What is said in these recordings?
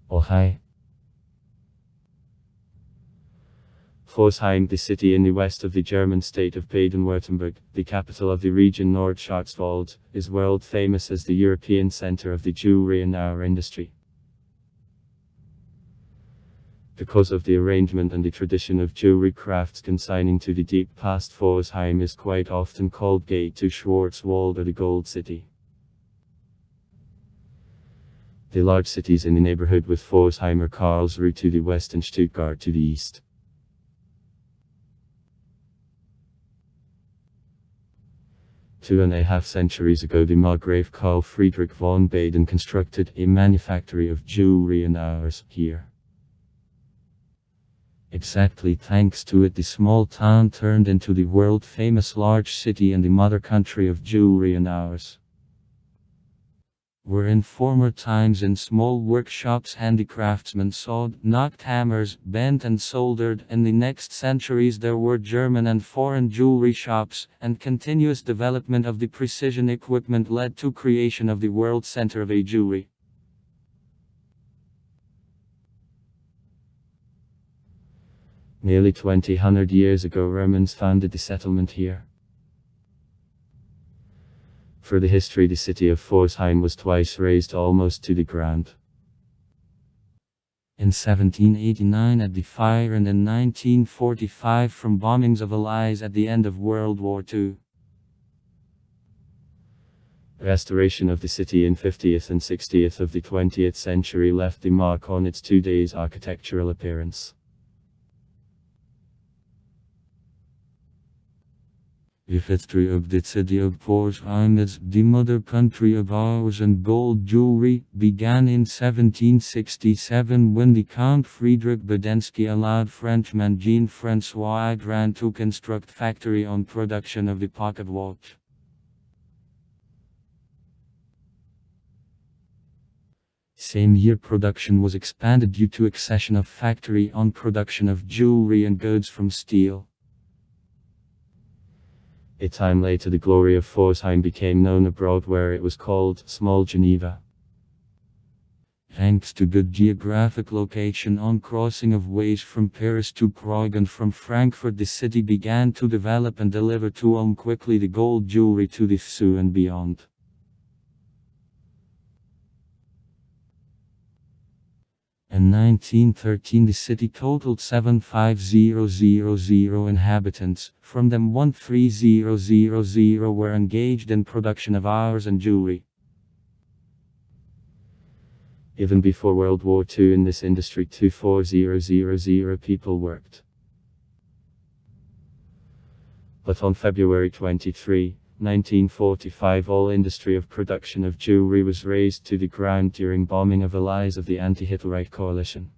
Oh hi. Pforzheim, the city in the west of the German state of Baden-Württemberg, the capital of the region Nordschwarzwald, is world famous as the European center of the jewelry and hour industry. Because of the arrangement and the tradition of jewelry crafts consigning to the deep past, Pforzheim is quite often called Gate to Schwarzwald or the Gold City. The large cities in the neighborhood with Pforzheim are Karlsruhe to the west and Stuttgart to the east. Two and a half centuries ago, the Margrave Karl Friedrich von Baden constructed a manufactory of jewelry and hours here. Exactly thanks to it, the small town turned into the world-famous large city and the mother country of jewelry and hours. Where in former times in small workshops handicraftsmen sawed, knocked hammers, bent and soldered, in the next centuries there were German and foreign jewelry shops, and continuous development of the precision equipment led to creation of the world center of jewelry. Nearly 200 years ago, Romans founded the settlement here. For the history, the city of Pforzheim was twice razed almost to the ground. In 1789 at the fire and in 1945 from bombings of Allies at the end of World War II. Restoration of the city in 50th and 60th of the 20th century left the mark on its today's architectural appearance. The history of the city of Pforzheim as the mother country of hours and gold jewelry began in 1767 when the Count Friedrich Badensky allowed Frenchman Jean-François Aigran to construct factory on production of the pocket watch. Same year production was expanded due to accession of factory on production of jewelry and goods from steel. A time later, the glory of Pforzheim became known abroad, where it was called Small Geneva. Thanks to good geographic location on crossing of ways from Paris to Prague and from Frankfurt, the city began to develop and deliver to Ulm quickly the gold jewelry to the Sioux and beyond. In 1913 the city totaled 75000 inhabitants, from them 13000 were engaged in production of hours and jewelry. Even before World War II in this industry 24000 people worked. But on February 23, 1945 all industry of production of jewelry was razed to the ground during bombing of allies of the anti-Hitlerite coalition.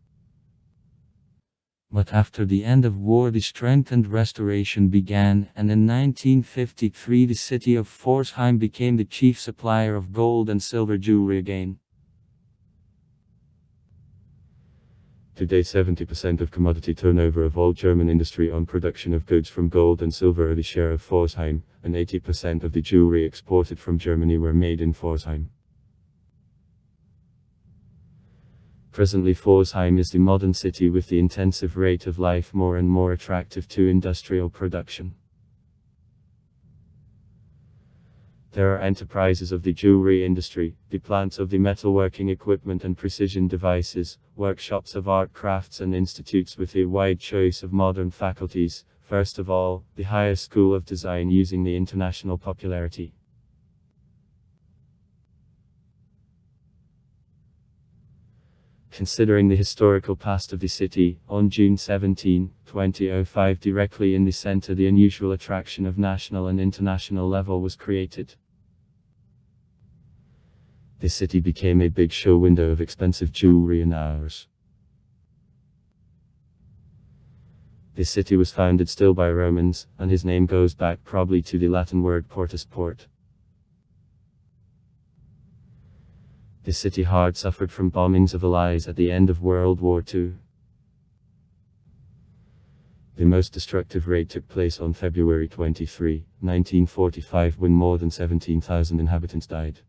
But after the end of war the strengthened restoration began, and in 1953 the city of Pforzheim became the chief supplier of gold and silver jewelry again. Today 70% of commodity turnover of all German industry on production of goods from gold and silver are the share of Pforzheim, and 80% of the jewelry exported from Germany were made in Pforzheim. Presently Pforzheim is the modern city with the intensive rate of life more and more attractive to industrial production. There are enterprises of the jewelry industry, the plants of the metalworking equipment and precision devices, workshops of art crafts and institutes with a wide choice of modern faculties, first of all, the higher school of design using the international popularity. Considering the historical past of the city, on June 17, 2005 directly in the center the unusual attraction of national and international level was created. The city became a big show window of expensive jewelry and hours. The city was founded still by Romans, and his name goes back probably to the Latin word portus port. The city hard suffered from bombings of allies at the end of World War II. The most destructive raid took place on February 23, 1945 when more than 17,000 inhabitants died.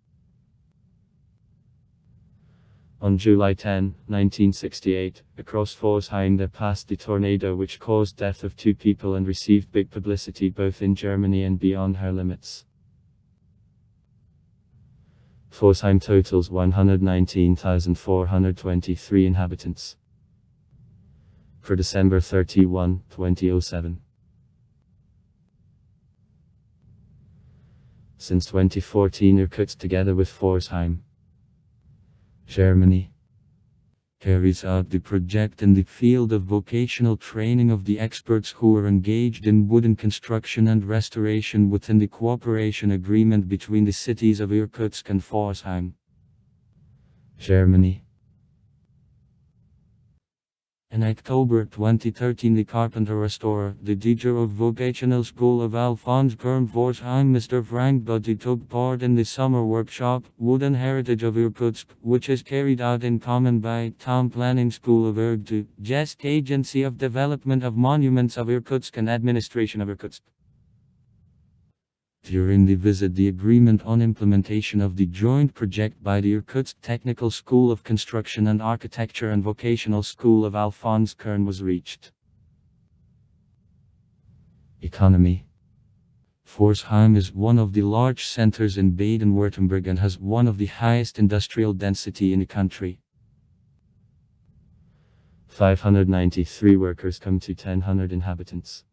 On July 10, 1968, across Pforzheim there passed the tornado which caused death of 2 people and received big publicity both in Germany and beyond her limits. Pforzheim totals 119,423 inhabitants. For December 31, 2007. Since 2014 Irkutsk together with Pforzheim, Germany, carries out the project in the field of vocational training of the experts who are engaged in wooden construction and restoration within the cooperation agreement between the cities of Irkutsk and Pforzheim, Germany. In October 2013 the carpenter-restorer, the teacher of vocational school of Alfons Kern Pforzheim Mr. Frank Buddy took part in the summer workshop, Wooden Heritage of Irkutsk, which is carried out in common by Town Planning School of Irkutsk, GEST Agency of Development of Monuments of Irkutsk and Administration of Irkutsk. During the visit the agreement on implementation of the joint project by the Irkutsk Technical School of Construction and Architecture and Vocational School of Alfons Kern was reached. Economy. Pforzheim is one of the large centers in Baden-Württemberg and has one of the highest industrial density in the country. 593 workers come to 1,000 inhabitants.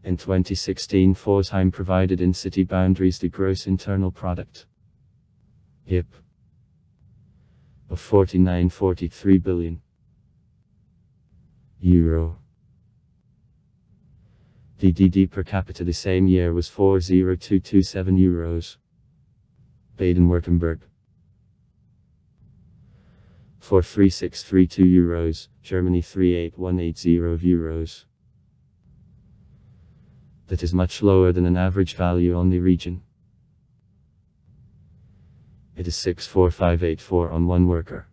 In 2016 Pforzheim provided in city boundaries the gross internal product (BIP) of 49.43 billion euro. The DD per capita the same year was 40227 euros. Baden-Württemberg 43632 euros, Germany 38180 euros. That is much lower than an average value on the region. It is 64584 on one worker.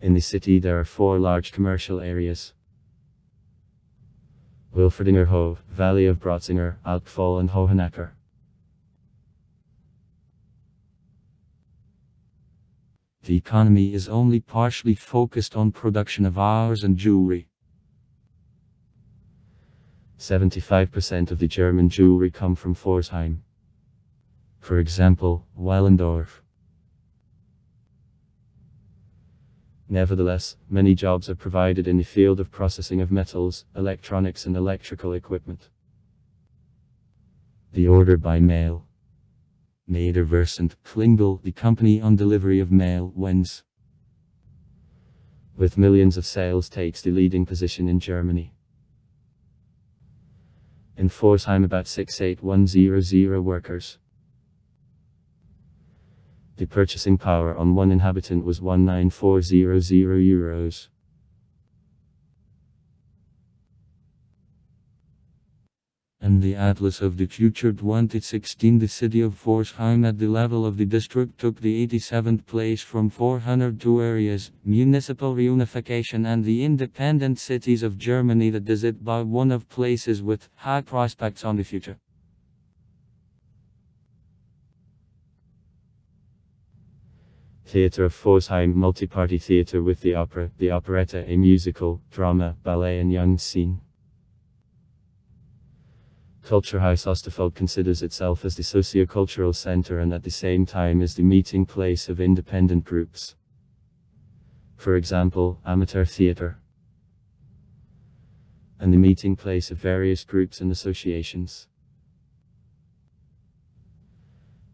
In the city there are 4 large commercial areas: Wilfridinger Hof, Valley of Brotzinger, Alpfall and Hohenacker. The economy is only partially focused on production of ores and jewelry. 75% of the German jewelry come from Pforzheim. For example, Weilendorf. Nevertheless, many jobs are provided in the field of processing of metals, electronics and electrical equipment. The order by mail. Nederversend, Klingel, the company on delivery of mail, wins. With millions of sales takes the leading position in Germany. In Pforzheim about 68100 workers. The purchasing power on one inhabitant was 19400 euros. In the Atlas of the Future 2016 the city of Pforzheim at the level of the district took the 87th place from 402 areas, municipal reunification and the independent cities of Germany that does it by one of places with high prospects on the future. Theatre of Pforzheim multi-party theatre with the opera, the operetta, a musical, drama, ballet and young scene. Kulturhaus Osterfeld considers itself as the socio-cultural center and at the same time is the meeting place of independent groups. For example, amateur theater. And the meeting place of various groups and associations.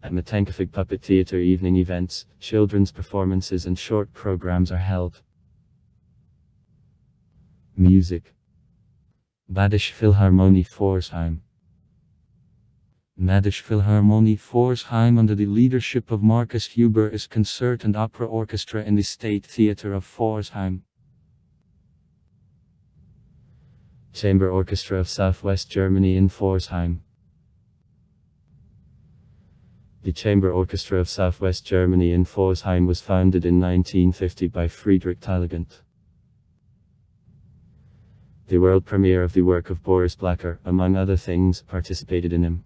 At Matenkafig Puppet Theater evening events, children's performances and short programs are held. Music. Badische Philharmonie Pforzheim. Badische Philharmonie Pforzheim under the leadership of Markus Huber is concert and opera orchestra in the State Theatre of Pforzheim. Chamber Orchestra of Southwest Germany in Pforzheim. The Chamber Orchestra of Southwest Germany in Pforzheim was founded in 1950 by Friedrich Telegant. The world premiere of the work of Boris Blacher, among other things, participated in him.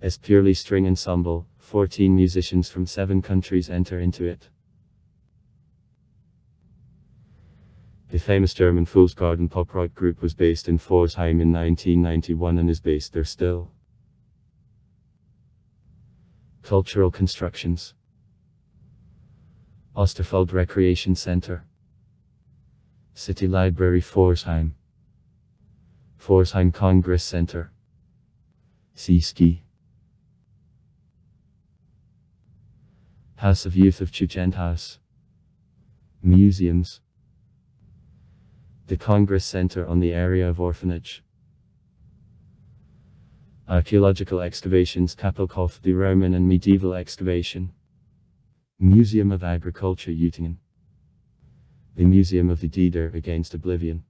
As purely string ensemble, 14 musicians from 7 countries enter into it. The famous German Garden pop rock group was based in Pforzheim in 1991 and is based there still. Cultural constructions. Osterfeld Recreation Center. City Library Pforzheim. Pforzheim Congress Center. Seeski. House of Youth of Jugendhaus. Museums. The Congress Center on the area of orphanage. Archaeological excavations Kapelkopf, the Roman and medieval excavation. Museum of Agriculture Uttingen. The Museum of the Deeder Against Oblivion.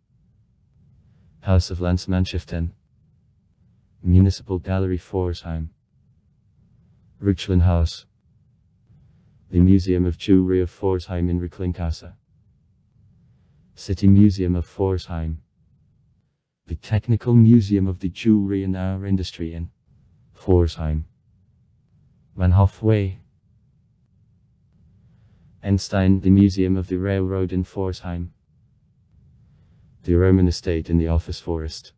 House of Landsmannschaften. Municipal Gallery Pforzheim. Rüchlenhaus. The Museum of Jewelry of Pforzheim in Rücklingkasse. City Museum of Pforzheim. The Technical Museum of the Jewelry and Our Industry in Pforzheim. Manhofway. Enstein, the Museum of the Railroad in Pforzheim. The Roman Estate in the Office Forest.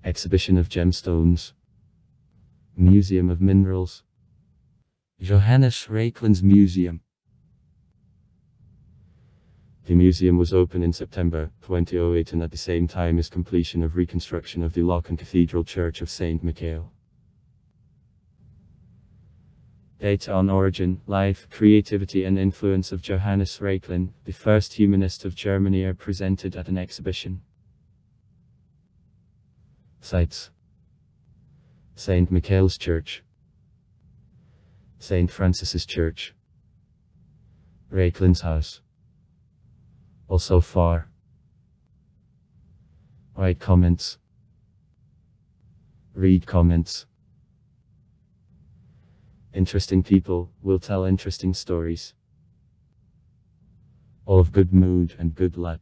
Exhibition of Gemstones. Museum of Minerals. Johannes Reiklin's Museum. The museum was opened in September 2008 and at the same time is completion of reconstruction of the Lochen Cathedral Church of St. Michael. Data on origin, life, creativity and influence of Johannes Reiklin, the first humanist of Germany, are presented at an exhibition. Sites: St. Michael's Church, St. Francis's Church, Reiklin's house. Also far. Write comments. Read comments. Interesting people will tell interesting stories. All of good mood and good luck.